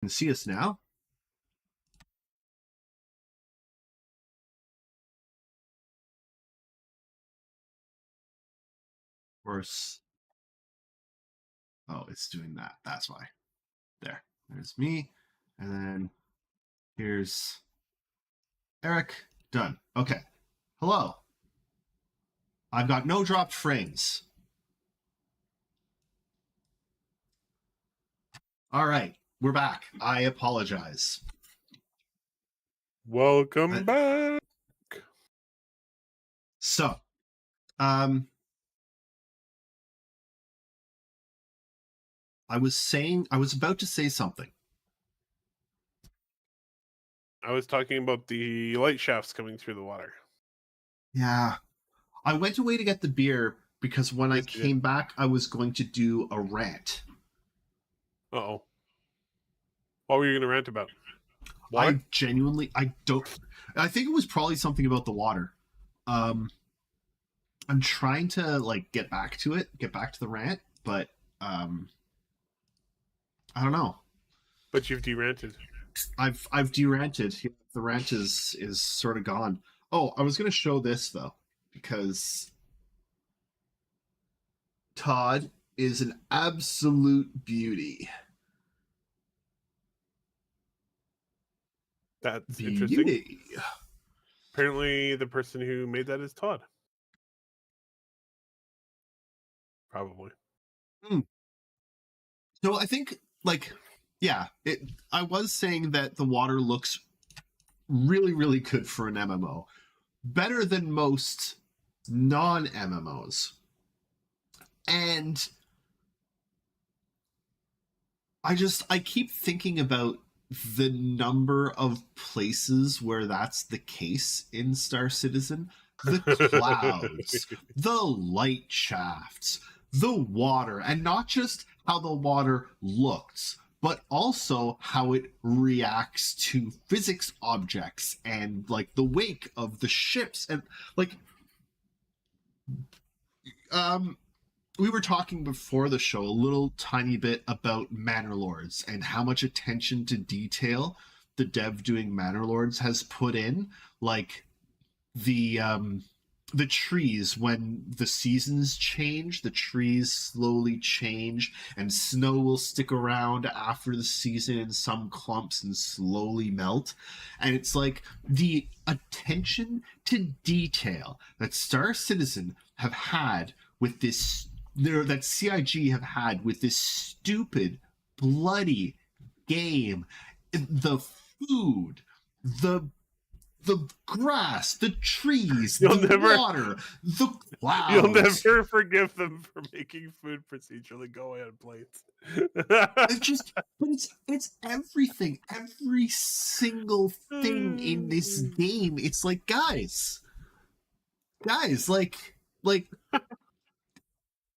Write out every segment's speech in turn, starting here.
Can see us now? Of course. Oh, it's doing that. That's why. There's me. And then here's Eric. Done. Okay. Hello. I've got no dropped frames. All right. We're back. I apologize. Welcome back. So, I was about to say something. I was talking about the light shafts coming through the water. Yeah. I went away to get the beer because when I came back, I was going to do a rant. Uh-oh. What were you going to rant about? Water? I think it was probably something about the water. I'm trying to get back to the rant, but I don't know. But you've deranted. I've deranted. The rant is sort of gone. Oh, I was going to show this though because Todd is an absolute beauty. That's interesting. Apparently, the person who made that is Todd. Probably. So I think, I was saying that the water looks really, really good for an MMO. Better than most non-MMOs. And I keep thinking about the number of places where that's the case in Star Citizen. The clouds, the light shafts, the water, and not just how the water looks, but also how it reacts to physics objects and the wake of the ships and we were talking before the show a little tiny bit about Manor Lords and how much attention to detail the dev doing Manor Lords has put in, the trees. When the seasons change, the trees slowly change, and snow will stick around after the season in some clumps and slowly melt. And it's the attention to detail that Star Citizen have had with this, that CIG have had with this stupid, bloody game. The food, the grass, the trees, water, the clouds. You'll never forgive them for making food procedurally go on plates. It's everything, every single thing in this game. It's guys,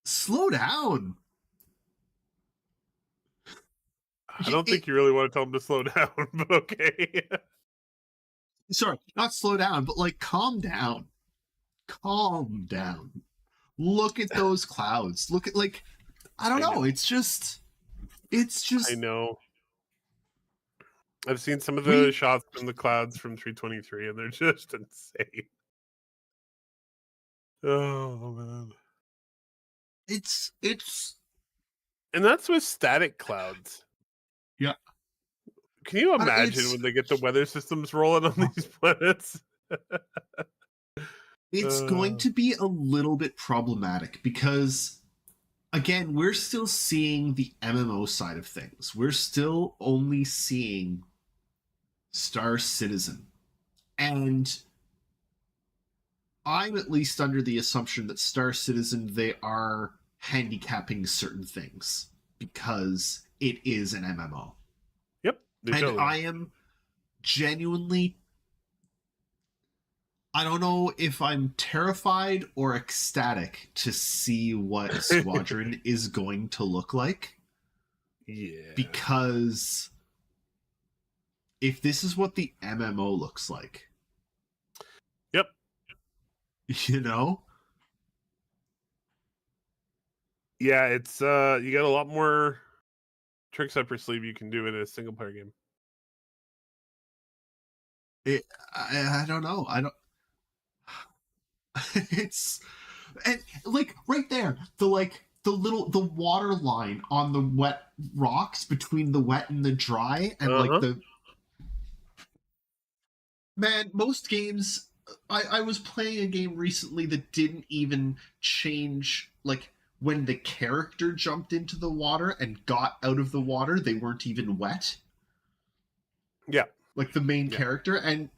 slow down. I don't think you really want to tell them to slow down, but okay. Sorry, not slow down, but calm down. Calm down. Look at those clouds. Look at I don't know. It's just I know. I've seen some of the shots from the clouds from 323 and they're just insane. Oh man. It's and that's with static clouds. Yeah. Can you imagine when they get the weather systems rolling on these planets? It's going to be a little bit problematic because, again, we're still seeing the MMO side of things. We're still only seeing Star Citizen. And I'm at least under the assumption that Star Citizen, they are handicapping certain things because it is an MMO. Yep. And I am genuinely, I don't know if I'm terrified or ecstatic to see what Squadron is going to look like. Yeah. Because if this is what the MMO looks like. Yep. You know? Yeah, it's you got a lot more tricks up your sleeve you can do in a single player game. I don't know. I don't. It's and like right there, the water line on the wet rocks between the wet and the dry, and like the man, most games. I was playing a game recently that didn't even change like when the character jumped into the water and got out of the water, they weren't even wet. Yeah. Like the main character, and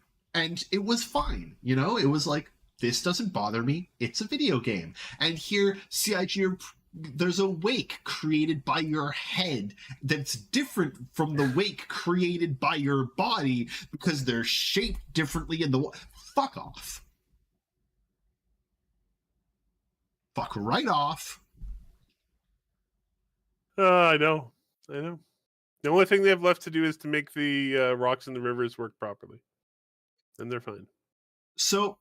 it was fine, you know? It was like, this doesn't bother me. It's a video game. And here, CIG, there's a wake created by your head that's different from the wake created by your body because they're shaped differently in the... Fuck off. Fuck right off. I know. The only thing they have left to do is to make the rocks in the rivers work properly. And they're fine. So,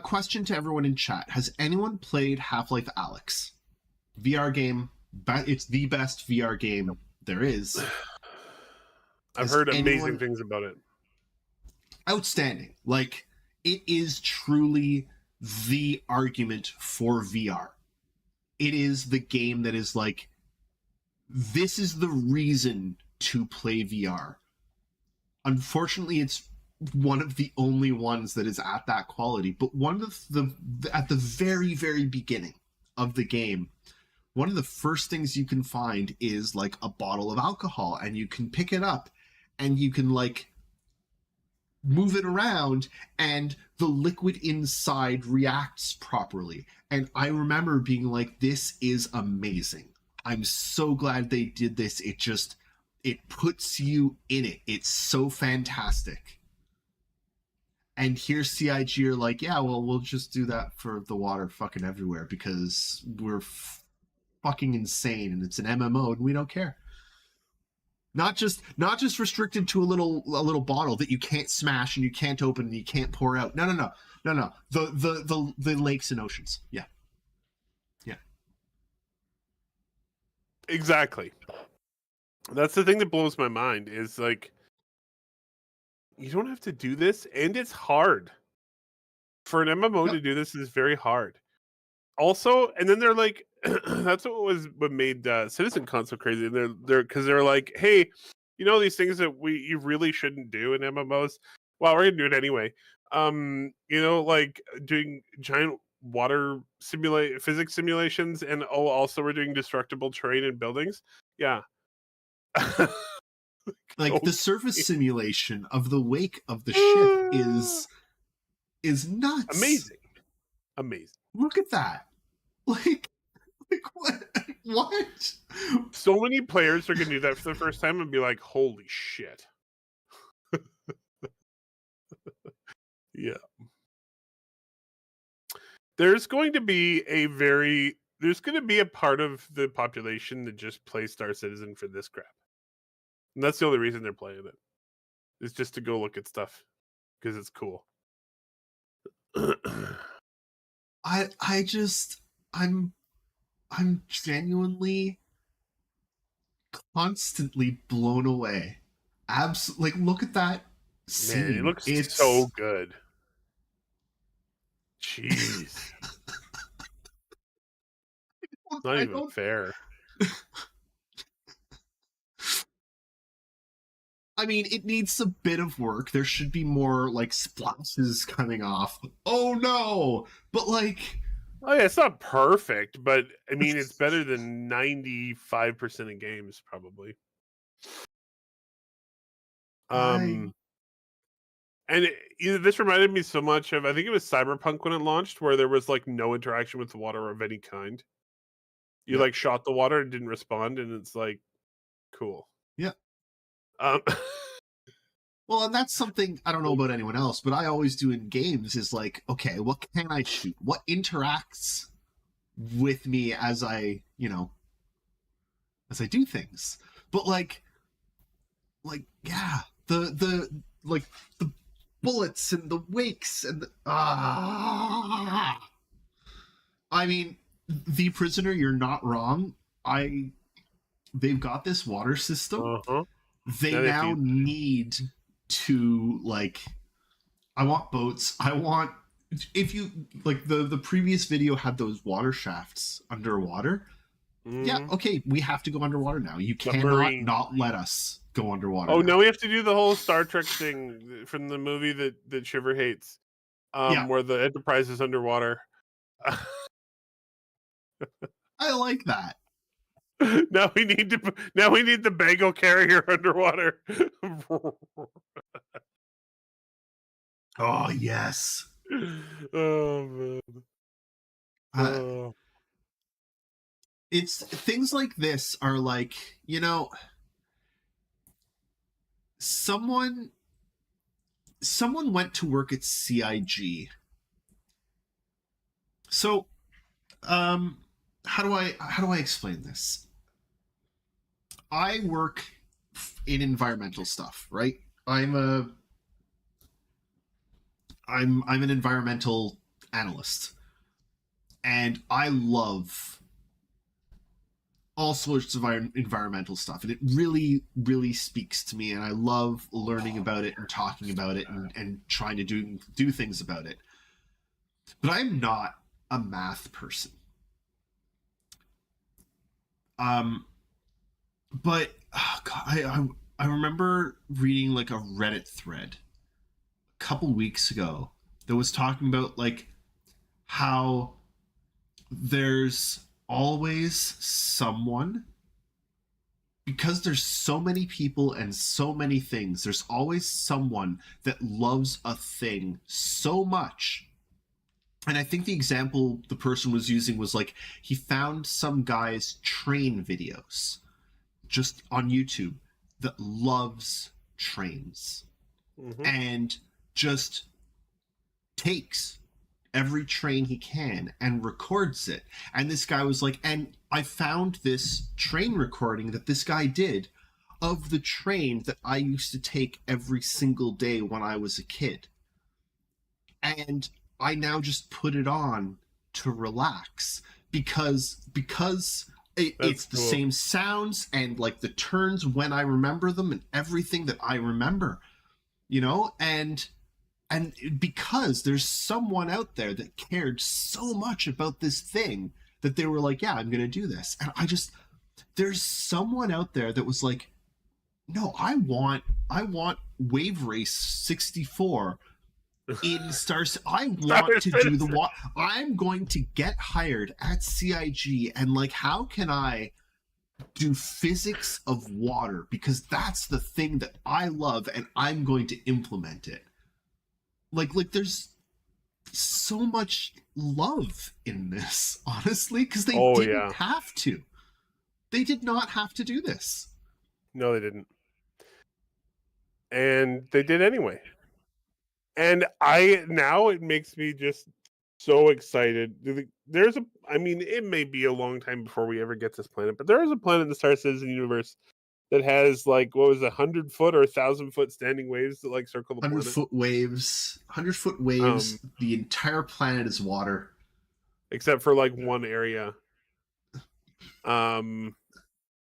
question to everyone in chat. Has anyone played Half-Life Alyx? VR game. It's the best VR game there is. I've heard amazing things about it. Outstanding. Like, it is truly the argument for VR. It is the game that is like, this is the reason to play VR. Unfortunately, it's one of the only ones that is at that quality. But one of at the very, very beginning of the game, one of the first things you can find is like a bottle of alcohol, and you can pick it up and you can like move it around and the liquid inside reacts properly. And I remember being like, this is amazing. I'm so glad they did this. It puts you in it. It's so fantastic. And here CIG are like, yeah, well, we'll just do that for the water fucking everywhere because we're fucking insane and it's an MMO and we don't care. Not just restricted to a little bottle that you can't smash and you can't open and you can't pour out. No. The lakes and oceans. Yeah. Exactly. That's the thing that blows my mind is like, you don't have to do this, and it's hard. For an MMO to do this is very hard. Also, and then they're like, that's what made Citizen Con so crazy. And they're like, hey, you know these things that you really shouldn't do in MMOs. Well, we're gonna do it anyway. You know, like doing giant water physics simulations, and also we're doing destructible terrain and buildings. Yeah. Like the surface simulation of the wake of the ship is nuts. Amazing. Look at that. Like what? So many players are gonna do that for the first time and be like, holy shit. Yeah. There's going to be a part of the population that just plays Star Citizen for this crap. And that's the only reason they're playing it. Is just to go look at stuff. Because it's cool. I'm genuinely constantly blown away. Like, look at that scene. Man, it looks so good. Jeez. Not even fair. I mean, it needs a bit of work. There should be more, like, splashes coming off. Oh, no! But, like... Oh, yeah, it's not perfect, but, I mean, it's better than 95% of games, probably. And this reminded me so much of, I think it was Cyberpunk when it launched, where there was, like, no interaction with the water of any kind. You, like, shot the water and didn't respond, and it's, like, cool. Yeah. Well, and that's something, I don't know about anyone else, but I always do in games is like, okay, what can I shoot? What interacts with me as I do things? But like, yeah, the bullets and the wakes and I mean, The Prisoner, you're not wrong. I they've got this water system. Uh-huh. They Now they now feed. need to like. I want boats. I want if you like the previous video had those water shafts underwater. Yeah, Mhm. okay, we have to go underwater now. You cannot Submarine. not let us go underwater. Oh, now. now we have to do the whole Star Trek thing from the movie that Shiver hates, Yeah, where the Enterprise is underwater. I like that. Now we need to. Now we need the bagel carrier underwater. Oh yes. Oh man. Uh, Oh. it's things like this are like, someone went to work at CIG. So, how do I explain this? I work in environmental stuff, right? I'm an environmental analyst, and I love all sorts of environmental stuff, and it really really speaks to me, and I love learning about it and talking about it and trying to do things about it. But I'm not a math person. um but God, I remember reading like a Reddit thread a couple weeks ago that was talking about like how there's always someone, because there's so many people and so many things, there's always someone that loves a thing so much. And I think the example the person was using was like he found some guy's train videos just on YouTube that loves trains Mhm. and just takes every train he can and records it. And this guy was like, and I found this train recording that this guy did of the train that I used to take every single day when I was a kid. And I now just put it on to relax because it's That's the cool. same sounds and like the turns when I remember them and everything that I remember, and because there's someone out there that cared so much about this thing that they were like, yeah, I'm going to do this. And there's someone out there that was like, no, I want Wave Race 64 in Stars. I want to do I'm going to get hired at CIG, and like, how can I do physics of water, because that's the thing that I love and I'm going to implement it. Like there's so much love in this, honestly, because they Oh didn't yeah. have to. They did not have to do this. No, they didn't. And they did anyway. And now it makes me just so excited. I mean, it may be a long time before we ever get this planet, but there is a planet in the Star Citizen universe that has like, what was it, 100-foot or 1,000-foot standing waves that like circle the 100 planet. foot waves, 100-foot waves. The entire planet is water, except for like one area.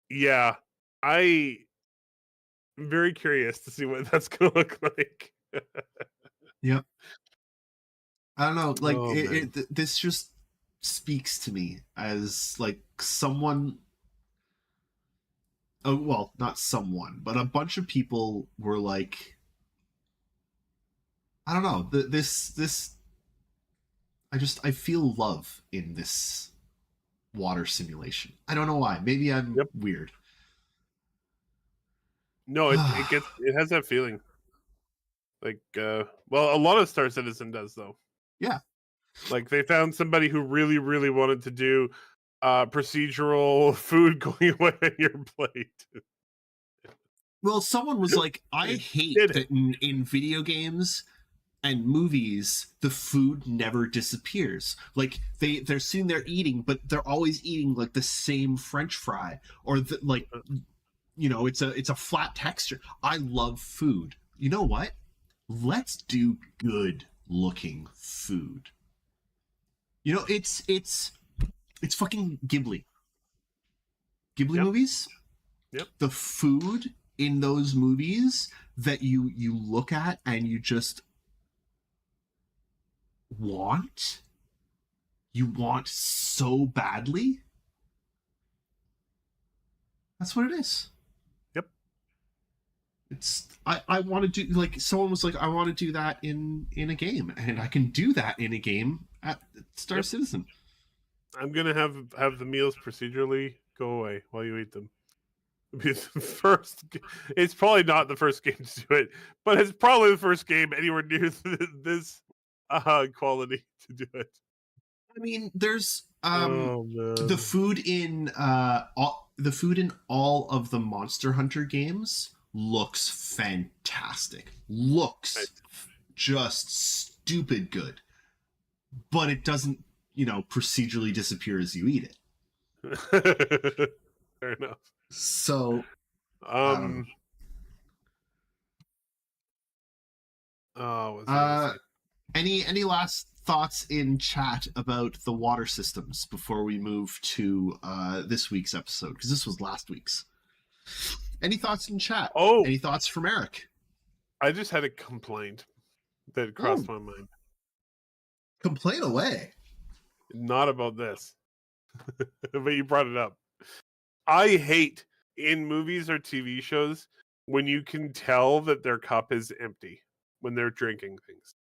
Yeah, I'm very curious to see what that's gonna look like. Yep. I don't know. Like Oh man. this just speaks to me as like someone. Oh well, not someone, but a bunch of people were like, I don't know. This. I feel love in this water simulation. I don't know why. Maybe I'm Yep. weird. No, it has that feeling. Like, well, a lot of Star Citizen does though. Yeah. Like they found somebody who really, really wanted to do procedural food going away on your plate. Well, someone was like, I hate Did it. that in video games and movies the food never disappears. Like they're sitting there eating, but they're always eating like the same French fry, or like, it's a flat texture. I love food. You know what? Let's do good looking food. It's fucking Ghibli Yep. movies. Yep. The food in those movies that you look at and you just want, you want so badly. That's what it is. Yep. It's I want to do, like, someone was like, I want to do that in a game, and I can do that in a game at Star Yep. Citizen. I'm gonna have the meals procedurally go away while you eat them. It's probably not the first game to do it, but it's probably the first game anywhere near this quality to do it. I mean, there's Oh man. the food in all of the Monster Hunter games looks fantastic. Looks just stupid good. But it doesn't, procedurally disappear as you eat it. Fair enough. So, Oh, what's I any last thoughts in chat about the water systems before we move to this week's episode? Because this was last week's. Any thoughts in chat? Oh, any thoughts from Eric? I just had a complaint that crossed my mind. Complain away. Not about this, but you brought it up. I hate in movies or TV shows when you can tell that their cup is empty when they're drinking things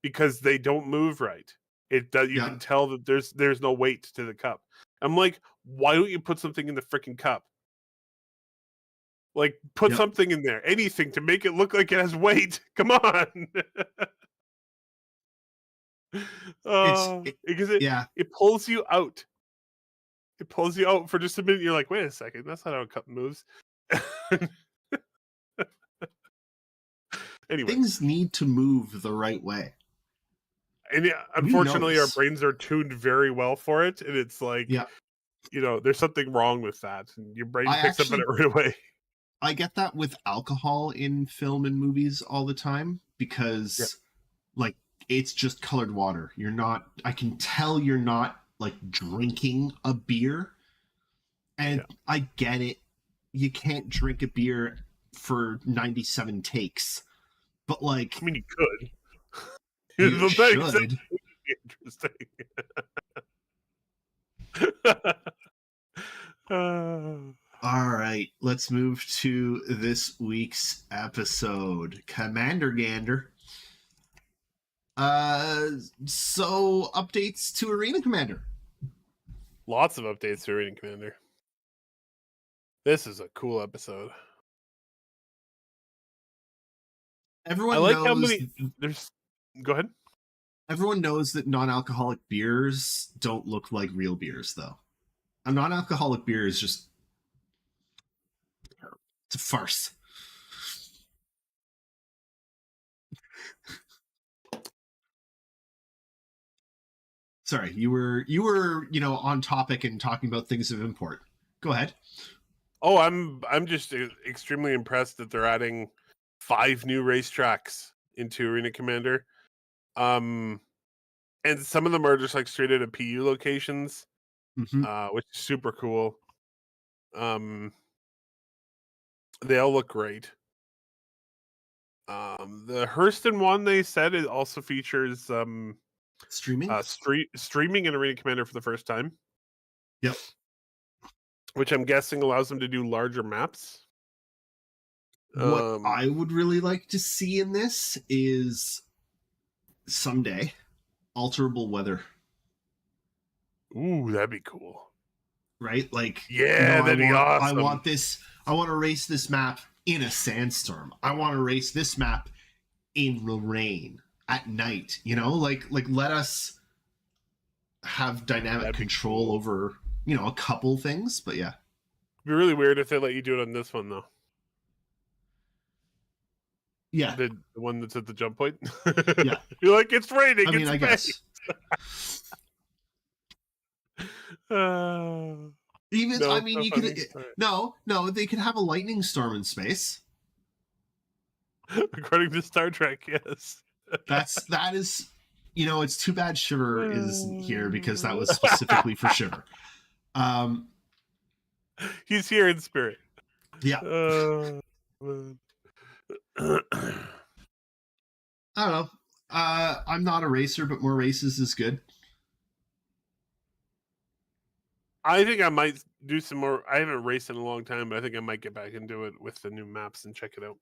because they don't move right. It does. You can tell that there's no weight to the cup. I'm like, why don't you put something in the freaking cup? Like, put something in there, anything to make it look like it has weight. Come on. Because it pulls you out. It pulls you out for just a minute. You're like, wait a second, that's not how a cup moves. Anyway, things need to move the right way. And unfortunately, our brains are tuned very well for it. And it's like, there's something wrong with that. And your brain picks up on it right away. I get that with alcohol in film and movies all the time because, like, it's just colored water. I can tell you're not, like, drinking a beer. And I get it. You can't drink a beer for 97 takes. But, like... I mean, you could. You should. Interesting. All right, let's move to this week's episode. Commander Gander. So updates to Arena Commander. Lots of updates to Arena Commander. This is a cool episode. Everyone knows how many there's. Go ahead. Everyone knows that non-alcoholic beers don't look like real beers, though. A non-alcoholic beer is just... it's a farce. Sorry, you were on topic and talking about things of import. Go ahead. Oh, I'm just extremely impressed that they're adding 5 new racetracks into Arena Commander. And some of them are just like straight out of PU locations, which is super cool. They all look great. The Hurston one, they said, it also features streaming streaming in Arena Commander for the first time. Yep. Which I'm guessing allows them to do larger maps. What I would really like to see in this is someday alterable weather. Ooh, that'd be cool. Right? Like, that'd be awesome. I want to race this map in a sandstorm. I want to race this map in the rain at night. Like let us have dynamic control over, a couple things, but yeah. It'd be really weird if they let you do it on this one, though. Yeah. The one that's at the jump point? Yeah. You're like, it's raining. I mean, I guess. You could... No, they could have a lightning storm in space. According to Star Trek, yes. That is... it's too bad Shiver isn't here because that was specifically for Shiver. He's here in spirit. Yeah. Man. I don't know. I'm not a racer, but more races is good. I think I might do some more. I haven't raced in a long time, but I think I might get back into it with the new maps and check it out.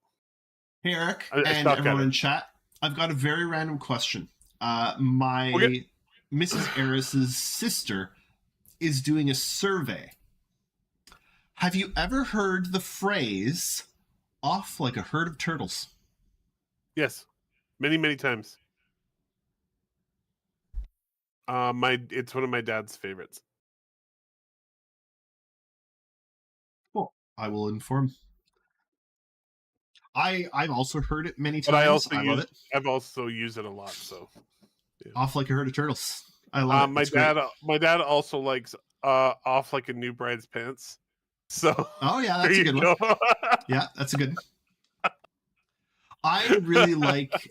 Hey, Eric, I and suck at everyone it. in chat. I've got a very random question. My Okay. Mrs. Eris's sister is doing a survey. Have you ever heard the phrase "off like a herd of turtles"? Yes, many times. It's one of my dad's favorites. Well, I will inform. I've also heard it many But times. I love it. I've also used it a lot. So yeah. Off like a herd of turtles. I love it. My It's great. dad also likes off like a new bride's pants. So Oh yeah, there that's a you good go. one. Yeah, that's a good one. I really like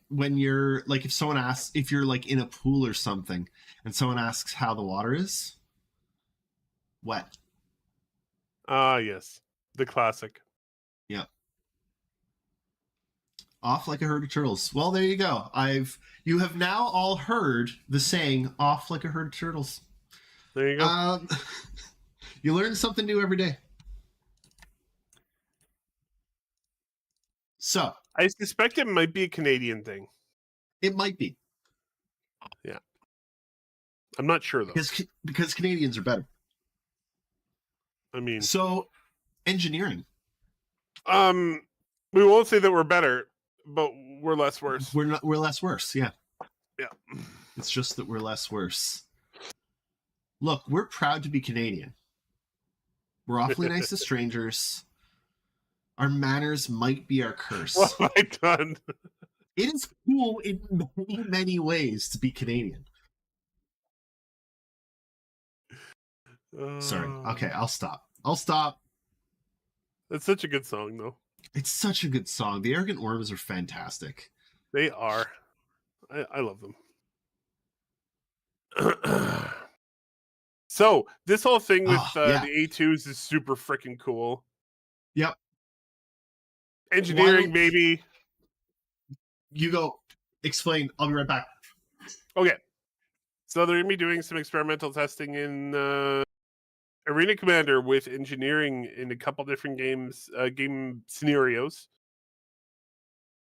when you're like, if someone asks, if you're like in a pool or something and someone asks how the water is, wet. Yes, the classic. Yeah. Off like a herd of turtles. Well, there you go. You have now all heard the saying "off like a herd of turtles." There you go. You learn something new every day. So I suspect it might be a Canadian thing. it might be. Yeah, I'm not sure though. Because Canadians are better. I mean, so engineering. we won't say that we're better, but we're less worse. We're less worse. Yeah. Yeah. It's just that we're less worse. Look, we're proud to be Canadian. We're awfully nice to strangers. Our manners might be our curse. What have I done? It is cool in many ways to be Canadian. Sorry. Okay, I'll stop. That's such a good song, though. It's such a good song. The Arrogant Worms are fantastic. They are. I love them. So this whole thing with the A2s is super freaking cool. Yep. Engineering, baby. You go. Explain. I'll be right back. Okay. So they're going to be doing some experimental testing in Arena Commander with engineering in a couple different game scenarios.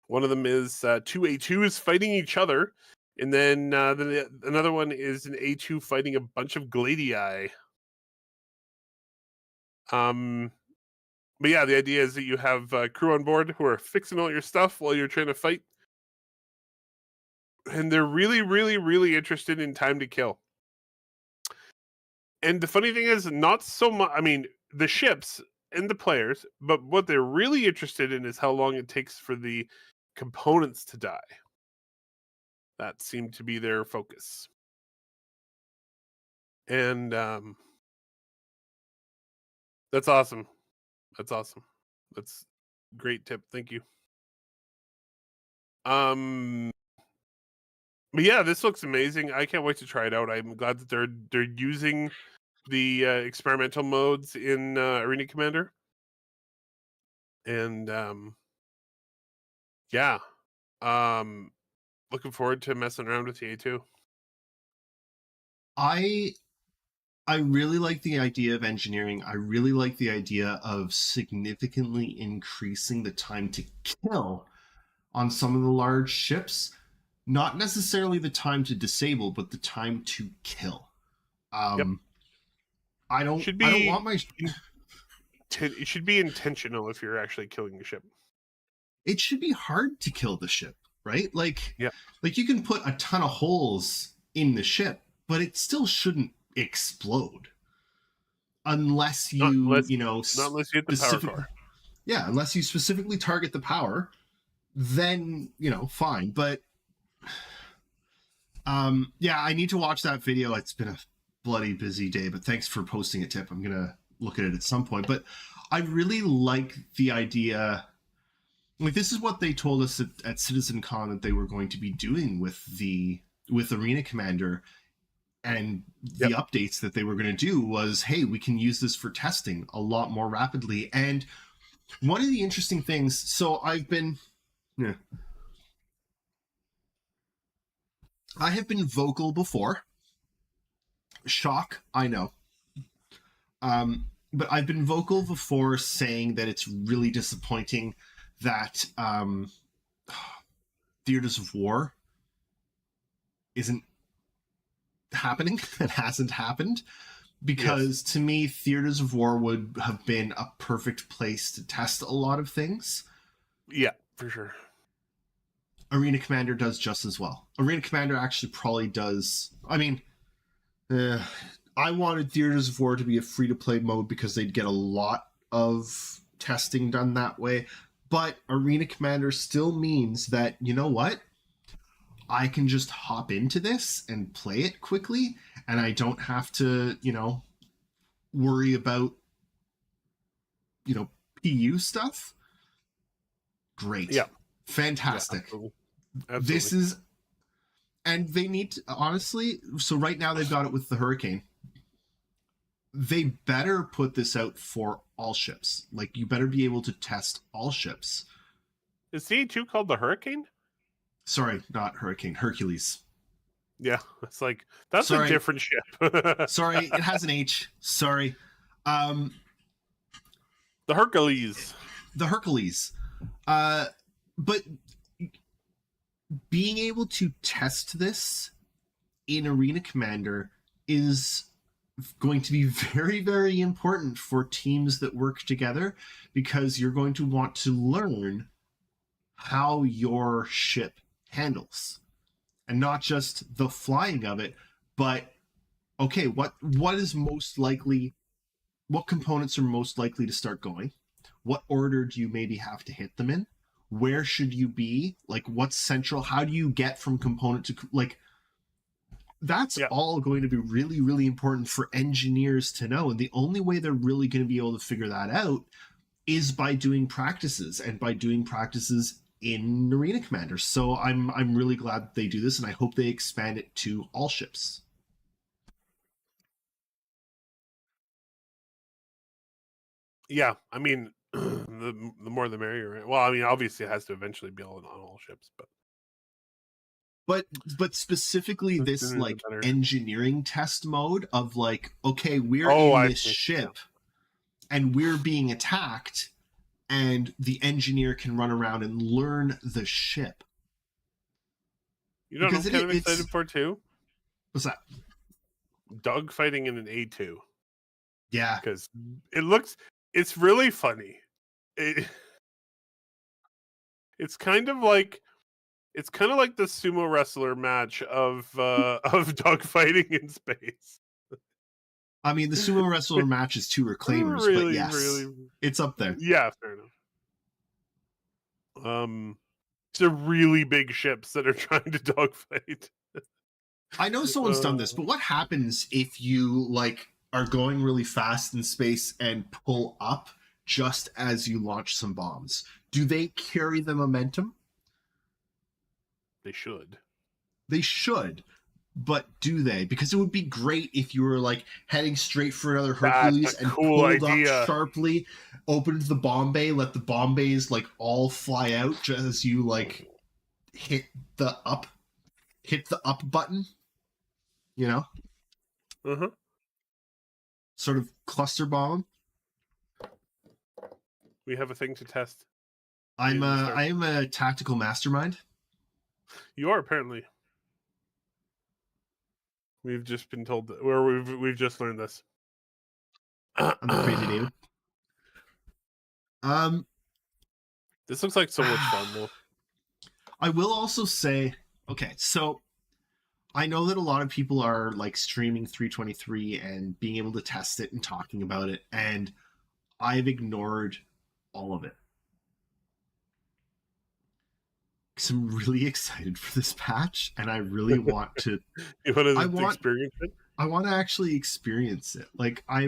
One of them is two A2s fighting each other. And then another one is an A2 fighting a bunch of Gladii. But yeah, the idea is that you have crew on board who are fixing all your stuff while you're trying to fight. And they're really interested in time to kill. And the funny thing is, not so much, I mean, the ships and the players, but what they're really interested in is how long it takes for the components to die. That seemed to be their focus. And that's awesome. That's awesome. That's a great tip. Thank you. But yeah, this looks amazing. I can't wait to try it out. I'm glad that they're using the experimental modes in Arena Commander. And yeah. Looking forward to messing around with the A2. I really like the idea of engineering. I really like the idea of significantly increasing the time to kill on some of the large ships. Not necessarily the time to disable, but the time to kill. Yep. I don't want my... It should be intentional if you're actually killing the ship. It should be hard to kill the ship, right? Like, yeah. Like you can put a ton of holes in the ship, but it still shouldn't explode. Unless you, not unless you hit the power core. Yeah, unless you specifically target the power, then, fine. But yeah, I need to watch that video. It's been a bloody busy day, but thanks for posting it, Tip. I'm gonna look at it at some point. But I really like the idea. Like, this is what they told us at CitizenCon that they were going to be doing with Arena Commander, And the updates that they were going to do was, hey, we can use this for testing a lot more rapidly. And one of the interesting things, so I have been vocal before. Shock, I know. But I've been vocal before saying that it's really disappointing that Theaters of War isn't happening and hasn't happened, because to me, Theaters of War would have been a perfect place to test a lot of things. Yeah, for sure. Arena Commander does just as well. Arena Commander actually probably does. I mean, I wanted Theaters of War to be a free-to-play mode because they'd get a lot of testing done that way. But Arena Commander still means that, you know what? I can just hop into this and play it quickly, and I don't have to, worry about, PU stuff. Great. Yeah. Fantastic. Yeah, absolutely. This is, and they need to, honestly, so right now they've got it with the Hurricane. They better put this out for all ships. Like, you better be able to test all ships. Is CA2 called the Hurricane? Sorry, not Hurricane, Hercules. Yeah, it's like, that's a different ship. Sorry, it has an H. Sorry. The Hercules. The Hercules. But being able to test this in Arena Commander is going to be very, very important for teams that work together, because you're going to want to learn how your ship handles, and not just the flying of it, but okay, what is most likely, what components are most likely to start going, what order do you maybe have to hit them in, where should you be, like what's central, how do you get from component to, like, that's all going to be really, really important for engineers to know. And the only way they're really going to be able to figure that out is by doing practices, and by doing practices in Arena Commander. So I'm really glad that they do this, and I hope they expand it to all ships. Yeah, I mean, the more the merrier. Right? Well, I mean, obviously it has to eventually be on all ships, but specifically this like engineering test mode of like, okay, we're in this ship and we're being attacked, and the engineer can run around and learn the ship. You know what I'm kind of excited for too? What's that? Dogfighting in an A2. Yeah. Because it's really funny. It's kind of like the sumo wrestler match of dogfighting in space. I mean, the sumo wrestler match is 2 reclaimers, but yes, it's up there. Yeah, fair enough. They're really big ships that are trying to dogfight. I know someone's done this, but what happens if you like are going really fast in space and pull up just as you launch some bombs? Do they carry the momentum? They should. They should. But do they? Because it would be great if you were like heading straight for another Hercules and pulled up sharply, opened the bomb bay, let the bomb bays like all fly out just as you like hit the up button. You know? Uh-huh. Sort of cluster bomb. We have a thing to test. I am a tactical mastermind. You are, apparently. We've just been told that, or we've just learned this. I'm the crazy David. This looks like so much fun, though. I will also say, okay, so I know that a lot of people are like streaming 323 and being able to test it and talking about it, and I've ignored all of it. Because I'm really excited for this patch, and I really want to. Experience it? I want to actually experience it. Like I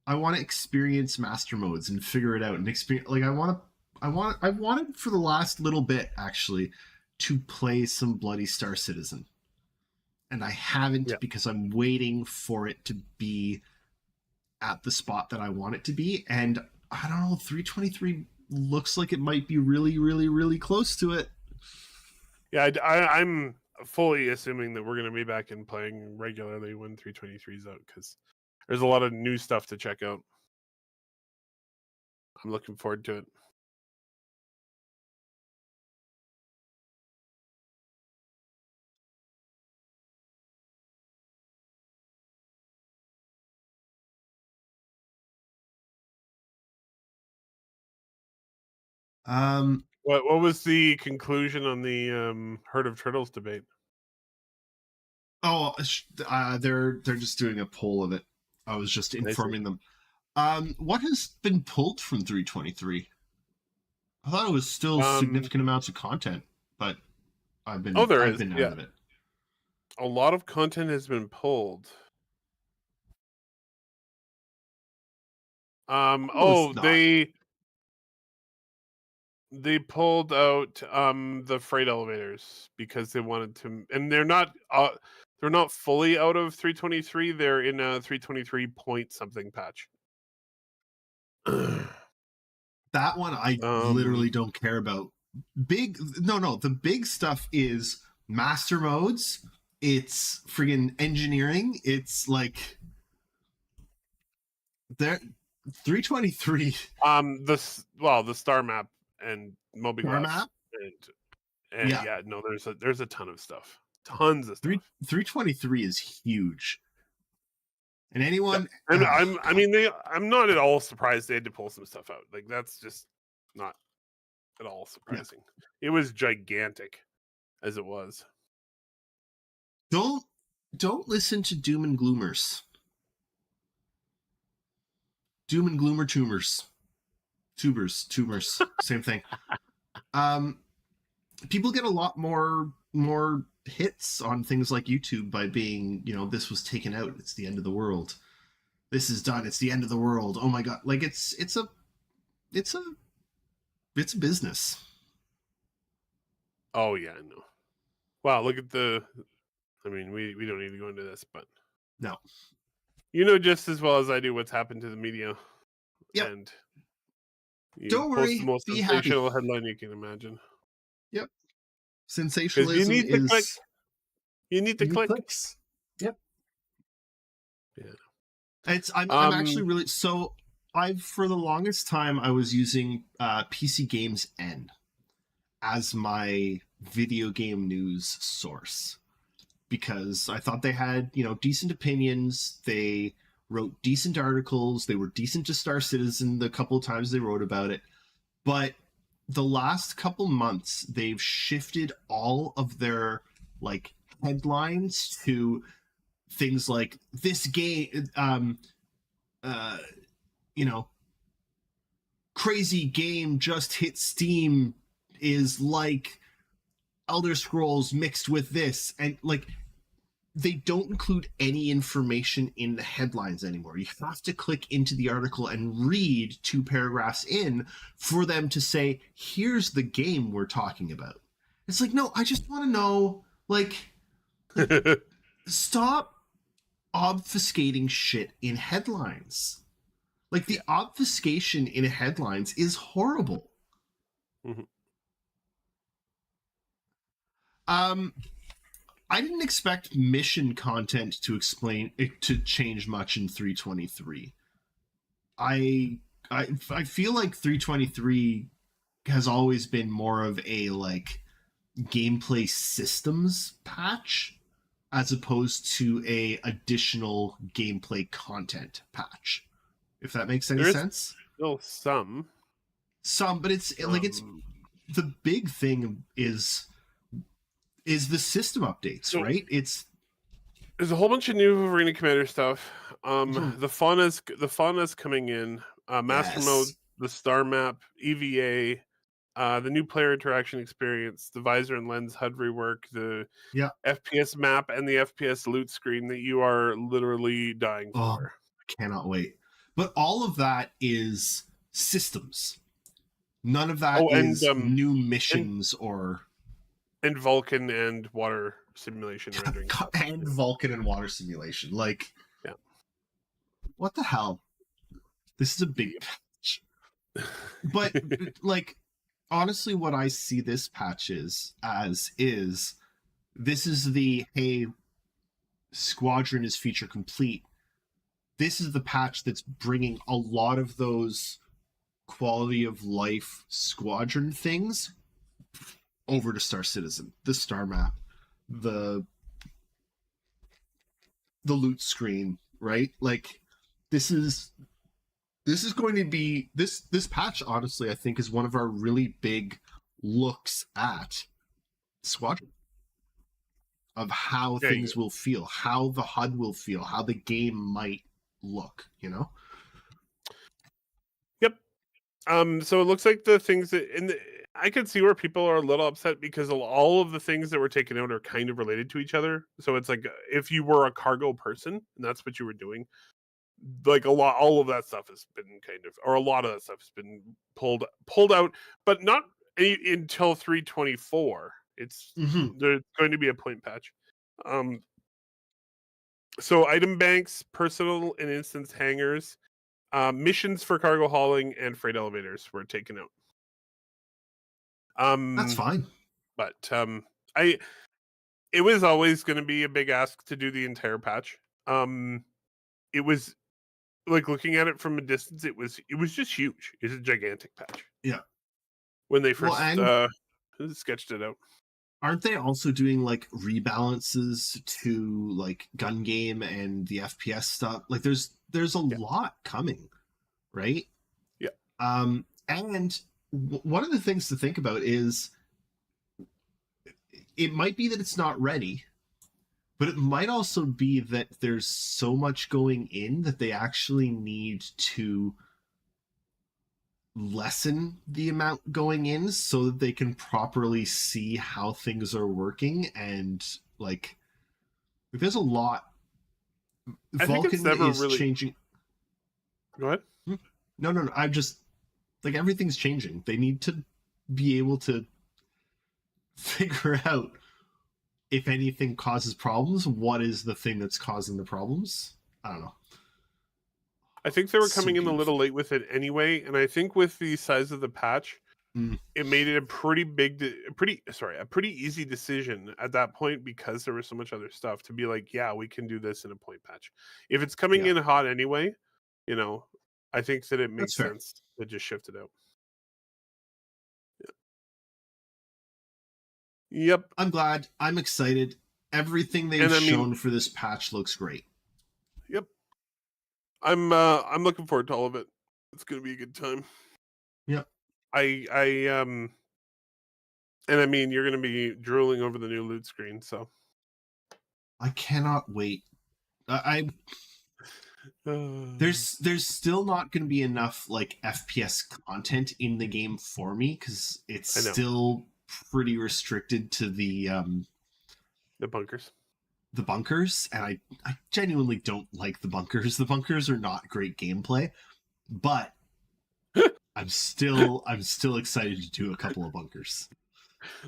want to experience master modes and figure it out and experience. Like I wanted for the last little bit actually to play some Bloody Star Citizen. and I haven't Yeah. because I'm waiting for it to be at the spot that I want it to be. And I don't know, 323 looks like it might be really, really, really close to it. Yeah, I'm fully assuming that we're going to be back in playing regularly when 323 is out because there's a lot of new stuff to check out. I'm looking forward to it. Um, What was the conclusion on the Herd of Turtles debate? they're just doing a poll of it. I was just informing them. What has been pulled from 323? I thought it was still significant amounts of content, but I've been there I've is, been out yeah. of it. A lot of content has been pulled. They pulled out the freight elevators because they wanted to, and they're not fully out of 323. They're in a 323 point something patch. That one I literally don't care about. The big stuff is master modes. It's friggin' engineering. It's like there 323 the star map and Moby star Glass map. and yeah, no, there's a ton of stuff. Tons of stuff. 323 is huge. And anyone and I'm not at all surprised they had to pull some stuff out. Like that's just not at all surprising. Yeah. It was gigantic as it was. Don't listen to doom and gloomers. Doom and gloomer tumors. Tumors, same thing. People get a lot more hits on things like YouTube by being, this was taken out, it's the end of the world. This is done, it's the end of the world. Oh my god, like it's a business. Oh yeah, I know. Wow, look at we don't need to go into this, but no. You know just as well as I do what's happened to the media. Yep. And don't worry, the most sensational headline you can imagine. Yep. Sensationalism you need to click. You need to click. Clicks. Yep. Yeah. I'm actually really for the longest time I was using PC Games N as my video game news source because I thought they had, decent opinions. They wrote decent articles. They were decent to Star Citizen the couple of times they wrote about it. But the last couple months, they've shifted all of their headlines to things like this game, crazy game just hit Steam is like Elder Scrolls mixed with this, and they don't include any information in the headlines anymore. You have to click into the article and read 2 paragraphs in for them to say, here's the game we're talking about. It's like, no, I just want to know, stop obfuscating shit in headlines. The obfuscation in headlines is horrible. Mm-hmm. I didn't expect mission content to change much in 323. I feel like 323 has always been more of a gameplay systems patch as opposed to a additional gameplay content patch. If that makes any sense. Still some, but it's it's the big thing is the system updates, right? There's a whole bunch of new Arena Commander stuff. The fauna's coming in. Master mode, the star map, EVA, the new player interaction experience, the visor and lens HUD rework, the FPS map, and the FPS loot screen that you are literally dying for. I cannot wait. But all of that is systems. None of that is new missions and Vulcan and water simulation rendering. And Vulkan and water simulation. Like, yeah. What the hell? This is a big patch. But like, honestly, what I see this patch is this is the hey, Squadron is feature complete. This is the patch that's bringing a lot of those quality of life Squadron things over to Star Citizen, the star map, the loot screen, right? Like, this is going to be this patch, honestly, I think is one of our really big looks at Squadron, of how things will feel, how the HUD will feel, how the game might look, you know? Yep. So it looks like the things that I could see where people are a little upset because all of the things that were taken out are kind of related to each other. So it's like if you were a cargo person and that's what you were doing, like all of that stuff has been a lot of that stuff has been pulled out, but not until 324. It's there's going to be a point patch. So item banks, personal and instance hangars, missions for cargo hauling, and freight elevators were taken out. That's fine. But it was always going to be a big ask to do the entire patch. It was like, looking at it from a distance, it was just huge. It's a gigantic patch. Yeah. When they first sketched it out. Aren't they also doing like rebalances to like gun game and the FPS stuff? Like there's a lot coming, right? Yeah. And one of the things to think about is it might be that it's not ready, but it might also be that there's so much going in that they actually need to lessen the amount going in so that they can properly see how things are working. And like there's a lot. Vulkan is really changing. Go ahead. No, I'm just like, everything's changing. They need to be able to figure out if anything causes problems, what is the thing that's causing the problems. I don't know. I think they were coming in a little late with it anyway, and I think with the size of the patch, it made it a pretty easy decision at that point, because there was so much other stuff to be like, yeah, we can do this in a point patch. If it's coming in hot anyway, you know, I think that it makes sense to just shift it out. Yeah. Yep. I'm glad. I'm excited. Everything they've shown for this patch looks great. Yep. I'm looking forward to all of it. It's gonna be a good time. Yep. And I mean, you're gonna be drooling over the new loot screen, so I cannot wait. There's still not going to be enough like FPS content in the game for me, because it's still pretty restricted to the bunkers. The bunkers, and I genuinely don't like the bunkers. The bunkers are not great gameplay, but I'm still excited to do a couple of bunkers.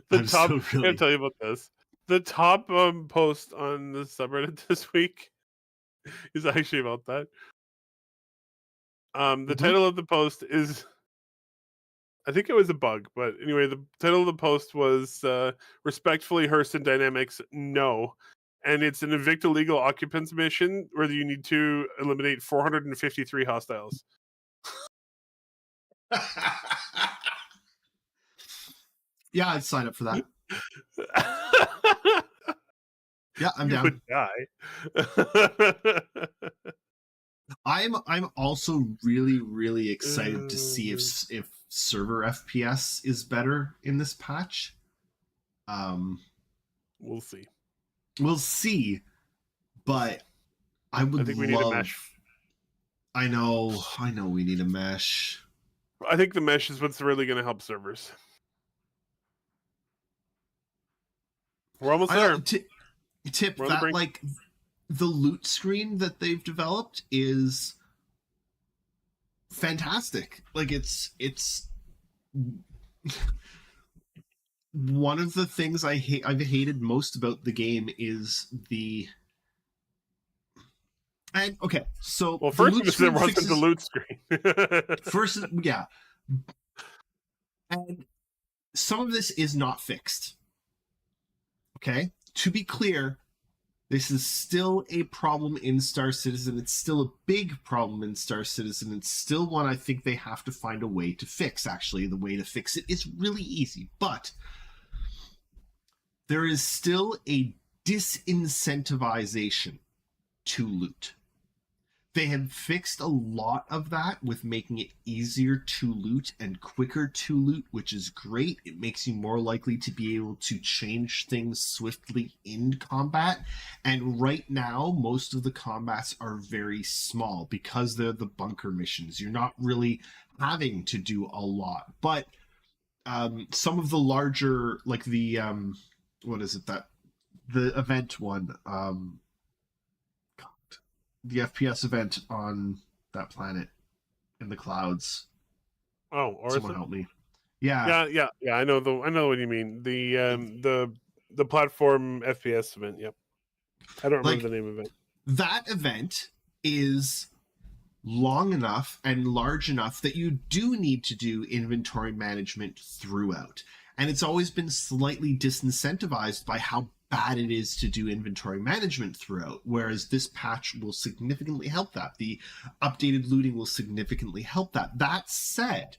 I'm going to tell you about this. The top post on the subreddit this week is actually about that. The title of the post is, I think it was a bug, but anyway, the title of the post was "Respectfully, Hurston Dynamics, No." And it's an evict illegal occupants mission where you need to eliminate 453 hostiles. Yeah, I'd sign up for that. Yeah, I'm down. You would die. I'm also really excited to see if server FPS is better in this patch. We'll see. We'll see, but I think we need a mesh. I know we need a mesh. I think the mesh is what's really going to help servers. We're almost there. Tip that, like, the loot screen that they've developed is fantastic. Like, it's one of the things I've hated most about the game is and okay, so Well, the first loot it screen wasn't the fixes loot screen. first, yeah, and some of this is not fixed. Okay, to be clear, this is still a problem in Star Citizen. It's still a big problem in Star Citizen. It's still one I think they have to find a way to fix. Actually, the way to fix it is really easy, but there is still a disincentivization to loot. They have fixed a lot of that with making it easier to loot and quicker to loot, which is great. It makes you more likely to be able to change things swiftly in combat. And right now, most of the combats are very small because they're the bunker missions. You're not really having to do a lot. But some of the larger, like the, what is it, that the event one, the FPS event on that planet in the clouds. Oh, Someone Orison? help me. Yeah. Yeah. I know what you mean. The platform FPS event. Yep. I don't remember Like, the name of it. that event is long enough and large enough that you do need to do inventory management throughout. And it's always been slightly disincentivized by how bad it is to do inventory management throughout, whereas this patch will significantly help that. The updated looting will significantly help that. That said,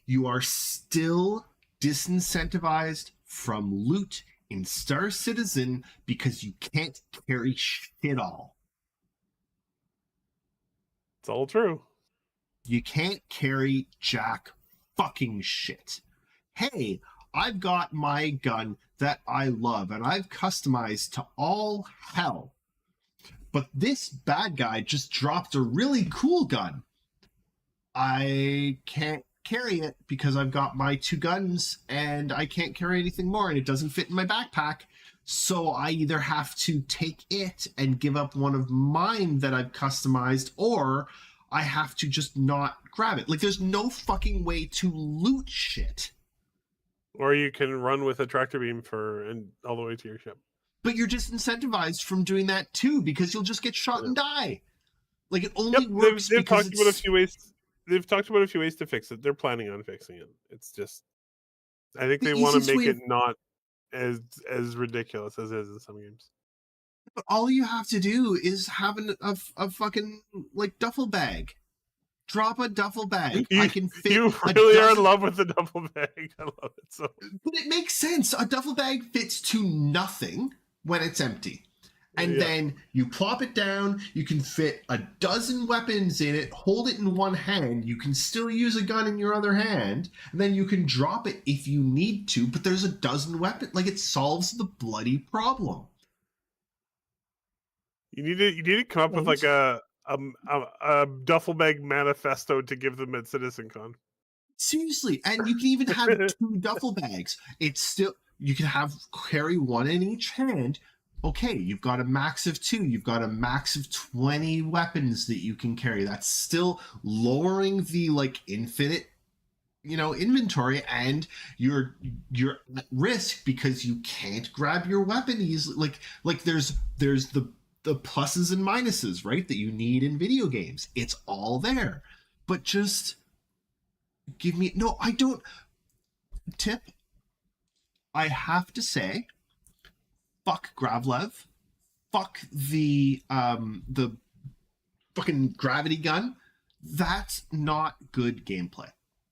you are still disincentivized from loot in Star Citizen because you can't carry shit all. It's all true. You can't carry jack fucking shit. Hey, I've got my gun that I love and I've customized to all hell. But this bad guy just dropped a really cool gun. I can't carry it because I've got my 2 guns and I can't carry anything more and it doesn't fit in my backpack. So I either have to take it and give up one of mine that I've customized, or I have to just not grab it. Like, there's no fucking way to loot shit. Or you can run with a tractor beam and all the way to your ship. But you're disincentivized from doing that too because you'll just get shot and die. Like, it only works they've because talked about a few ways. They've talked about a few ways to fix it. They're planning on fixing it. It's just, I think the they want to easiest make way it not as ridiculous as it is in some games. But all you have to do is have a fucking, like, duffel bag. Drop a duffel bag. I can fit. You really are in love with the duffel bag. I love it so. But it makes sense. A duffel bag fits to nothing when it's empty. And then you plop it down, you can fit a dozen weapons in it, hold it in one hand, you can still use a gun in your other hand, and then you can drop it if you need to, but there's a dozen weapons. Like, it solves the bloody problem. You need to come up with like a duffel bag manifesto to give them at CitizenCon. Seriously, and you can even have 2 duffel bags. It's still, you can carry one in each hand. Okay, you've got a max of 2. You've got a max of 20 weapons that you can carry. That's still lowering the, like, infinite, inventory, and you're at risk because you can't grab your weapon easily. Like there's the pluses and minuses, right, that you need in video games. It's all there. But just give me, no, I don't. Tip, I have to say, fuck Gravlev, fuck the fucking gravity gun. That's not good gameplay.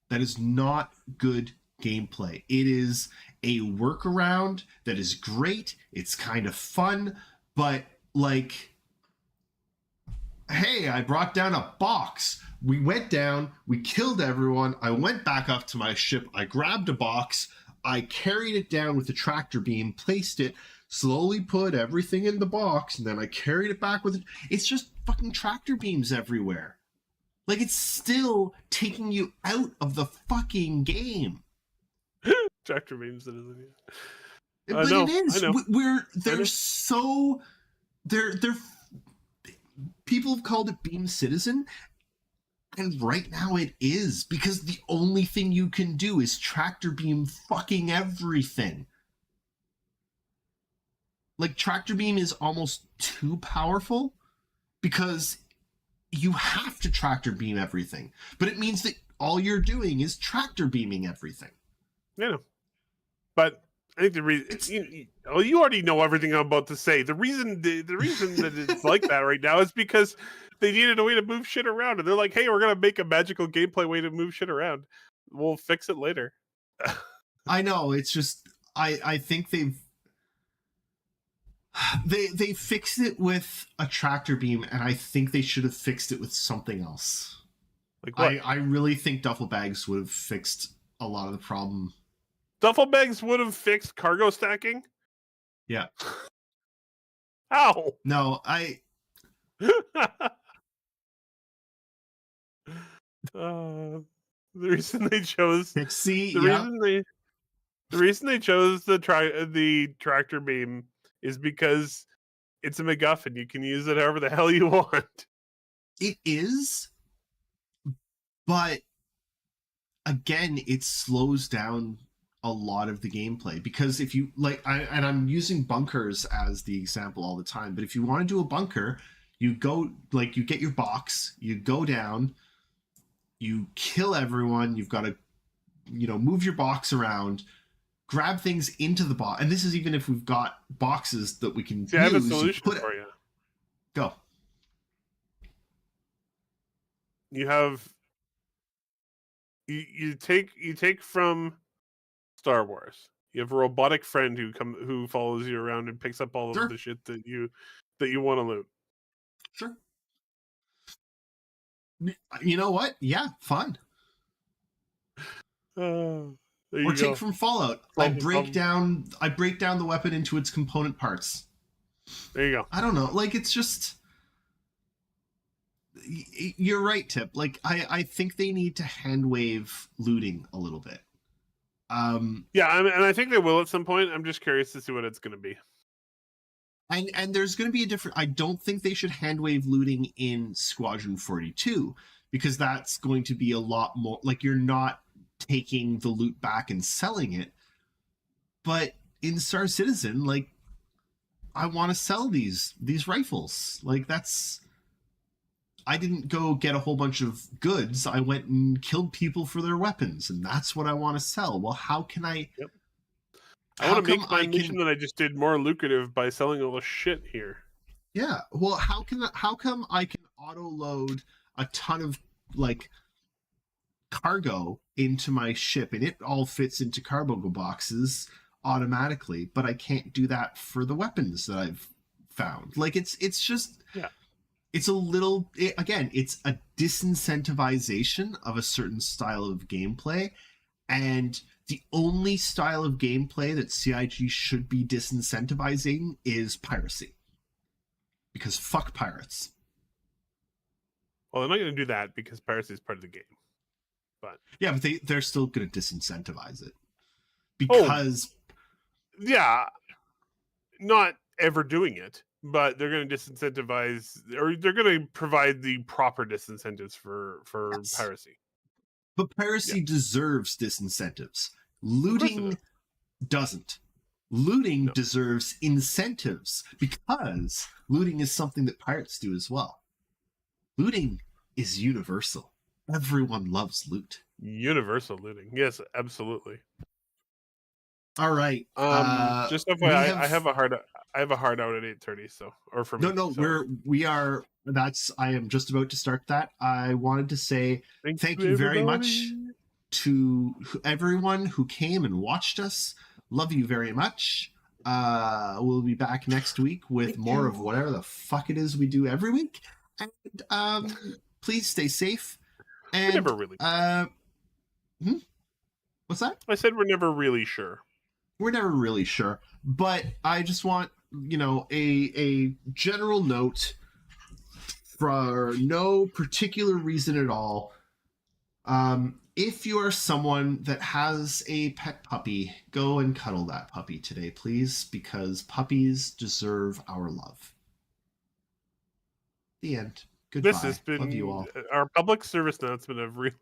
That is not good gameplay. It is a workaround that is great. It's kind of fun, but, like, hey, I brought down a box. We went down, we killed everyone. I went back up to my ship. I grabbed a box. I carried it down with the tractor beam, placed it, slowly put everything in the box, and then I carried it back with it. It's just fucking tractor beams everywhere. Like, it's still taking you out of the fucking game. Tractor beams, it isn't it? But it is. They're people have called it Beam Citizen. And right now it is, because the only thing you can do is tractor beam fucking everything. Like, tractor beam is almost too powerful because you have to tractor beam everything. But it means that all you're doing is tractor beaming everything. Yeah. But I think the reason you already know everything I'm about to say. The reason that it's like that right now is because they needed a way to move shit around, and they're like, "Hey, we're gonna make a magical gameplay way to move shit around. We'll fix it later." I know, it's just I think they fixed it with a tractor beam, and I think they should have fixed it with something else. Like what? I really think duffel bags would have fixed a lot of the problem. Duffel bags would have fixed cargo stacking. Yeah. How? No, The reason they chose Pixie, the reason they chose the tractor beam is because it's a MacGuffin. You can use it however the hell you want. it is, but again, it slows down a lot of the gameplay, because if you and I'm using bunkers as the example all the time, but if you want to do a bunker, you go, like, you get your box, you go down, you kill everyone, you've got to, move your box around, grab things into the box, and this is even if we've got boxes that we can See, I have a use. solution for you. Go. You have you take from Star Wars. You have a robotic friend who follows you around and picks up all Sure. of the shit that you want to loot. Sure. You know what? Yeah, fun. There you Or go. take from Fallout. I break down the weapon into its component parts. There you go. I don't know. Like, it's just, you're right, Tip. Like, I think they need to hand wave looting a little bit. Yeah, and I think they will at some point. I'm just curious to see what it's going to be. And there's going to be a different. I don't think they should hand wave looting in Squadron 42, because that's going to be a lot more like, you're not taking the loot back and selling it. But in Star Citizen, like, I want to sell these rifles. Like, I didn't go get a whole bunch of goods. I went and killed people for their weapons, and that's what I want to sell. Well, how can I? Yep. I want to make my mission that I just did more lucrative by selling all the shit here. Yeah. Well, how come I can auto load a ton of, like, cargo into my ship, and it all fits into cargo boxes automatically, but I can't do that for the weapons that I've found? Like, it's just, yeah. It's a little, again, it's a disincentivization of a certain style of gameplay, and the only style of gameplay that CIG should be disincentivizing is piracy. Because fuck pirates. Well, they're not going to do that because piracy is part of the game. But yeah, but they're still going to disincentivize it. Because... yeah, not ever doing it, but they're going to disincentivize, or they're going to provide the proper disincentives for yes. Piracy. But piracy deserves disincentives. Looting doesn't. Looting deserves incentives, because looting is something that pirates do as well. Looting is universal. Everyone loves loot. Universal looting. Yes, absolutely. All right. Just FYI, I have a hard out at 8:30. So, or for me. No, I am just about to start that. I wanted to say thank you very much to everyone who came and watched us. Love you very much. We'll be back next week with more of whatever the fuck it is we do every week. And please stay safe. And we're never really What's that? I said we're never really sure. We're never really sure. But I just want, a general note, for no particular reason at all. If you are someone that has a pet puppy, go and cuddle that puppy today, please, because puppies deserve our love. The end. Goodbye. This has Love you been all. our public service announcement of Relay.